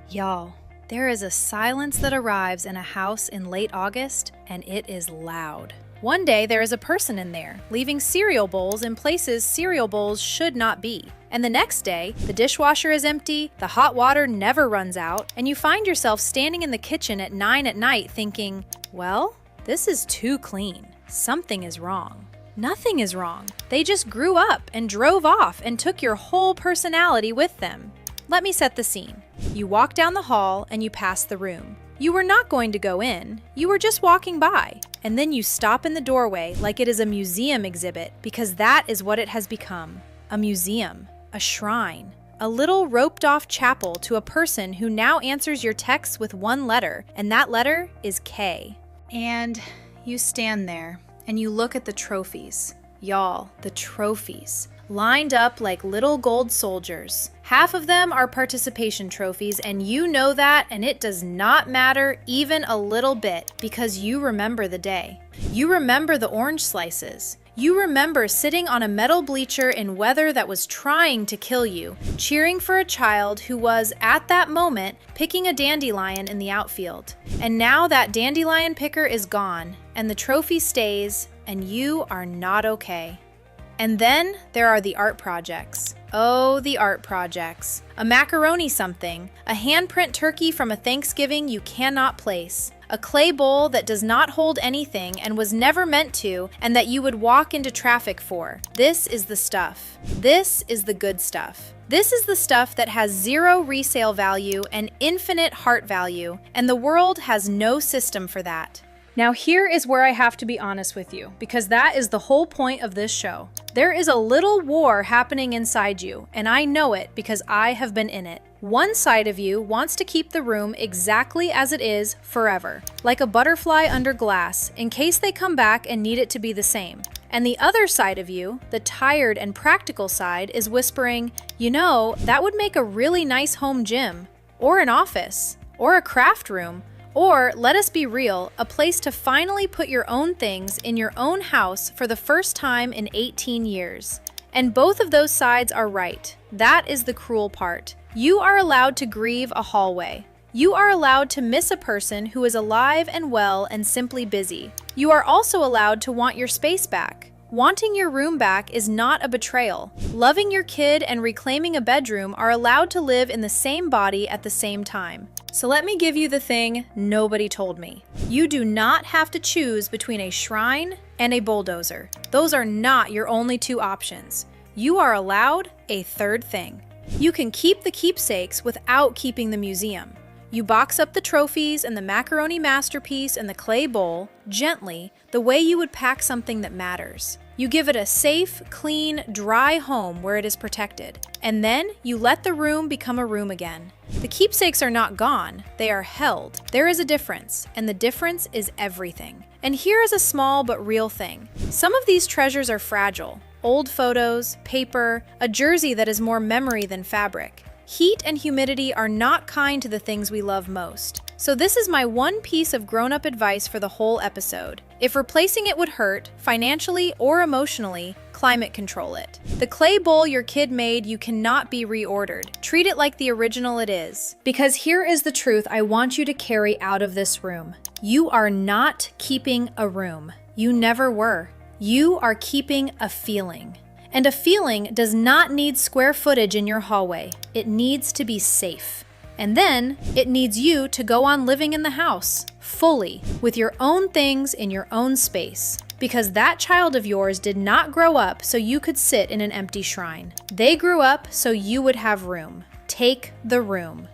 Y'all, there is a silence that arrives in a house in late August, and it is loud. One day there is a person in there, leaving cereal bowls in places cereal bowls should not be. And the next day, the dishwasher is empty, the hot water never runs out, and you find yourself standing in the kitchen at 9 at night thinking, well, this is too clean. Something is wrong. Nothing is wrong. They just grew up and drove off and took your whole personality with them. Let me set the scene. You walk down the hall and you pass the room. You were not going to go in, you were just walking by. And then you stop in the doorway like it is a museum exhibit, because that is what it has become. A museum, a shrine, a little roped-off chapel to a person who now answers your texts with one letter, and that letter is K. And you stand there and you look at the trophies. Y'all, the trophies. Lined up like little gold soldiers. Half of them are participation trophies, and you know that, and it does not matter even a little bit, because you remember the day. You remember the orange slices. You remember sitting on a metal bleacher in weather that was trying to kill you, cheering for a child who was, at that moment, picking a dandelion in the outfield. And now that dandelion picker is gone, and the trophy stays, and you are not okay. And then there are the art projects. Oh, the art projects. A macaroni something, a handprint turkey from a Thanksgiving you cannot place, a clay bowl that does not hold anything and was never meant to, and that you would walk into traffic for. This is the stuff. This is the good stuff. This is the stuff that has zero resale value and infinite heart value, and the world has no system for that. Now here is where I have to be honest with you, because that is the whole point of this show. There is a little war happening inside you, and I know it because I have been in it. One side of you wants to keep the room exactly as it is forever, like a butterfly under glass, in case they come back and need it to be the same. And the other side of you, the tired and practical side, is whispering, you know, that would make a really nice home gym, or an office, or a craft room, or, let us be real, a place to finally put your own things in your own house for the first time in 18 years. And both of those sides are right. That is the cruel part. You are allowed to grieve a hallway. You are allowed to miss a person who is alive and well and simply busy. You are also allowed to want your space back. Wanting your room back is not a betrayal. Loving your kid and reclaiming a bedroom are allowed to live in the same body at the same time. So let me give you the thing nobody told me. You do not have to choose between a shrine and a bulldozer. Those are not your only two options. You are allowed a third thing. You can keep the keepsakes without keeping the museum. You box up the trophies and the macaroni masterpiece and the clay bowl, gently, the way you would pack something that matters. You give it a safe, clean, dry home where it is protected. And then you let the room become a room again. The keepsakes are not gone, they are held. There is a difference, and the difference is everything. And here is a small but real thing. Some of these treasures are fragile. Old photos, paper, a jersey that is more memory than fabric. Heat and humidity are not kind to the things we love most. So this is my one piece of grown-up advice for the whole episode. If replacing it would hurt, financially or emotionally, climate control it. The clay bowl your kid made, you cannot be reordered. Treat it like the original it is. Because here is the truth I want you to carry out of this room. You are not keeping a room. You never were. You are keeping a feeling. And a feeling does not need square footage in your hallway. It needs to be safe. And then, it needs you to go on living in the house, fully, with your own things in your own space. Because that child of yours did not grow up so you could sit in an empty shrine. They grew up so you would have room. Take the room.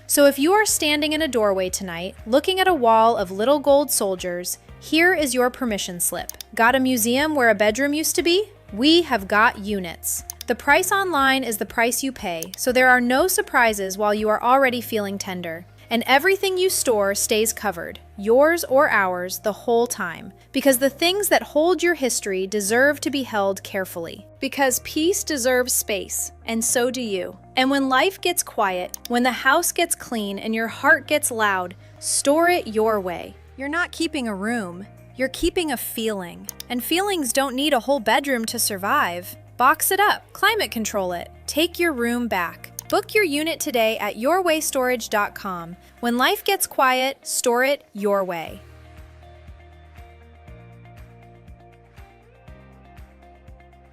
So if you are standing in a doorway tonight, looking at a wall of little gold soldiers, here is your permission slip. Got a museum where a bedroom used to be? We have got units. The price online is the price you pay, so there are no surprises while you are already feeling tender. And everything you store stays covered, yours or ours, the whole time. Because the things that hold your history deserve to be held carefully. Because peace deserves space, and so do you. And when life gets quiet, when the house gets clean and your heart gets loud, store it your way. You're not keeping a room. You're keeping a feeling. And feelings don't need a whole bedroom to survive. Box it up, climate control it, take your room back. Book your unit today at yourwaystorage.com. When life gets quiet, store it your way.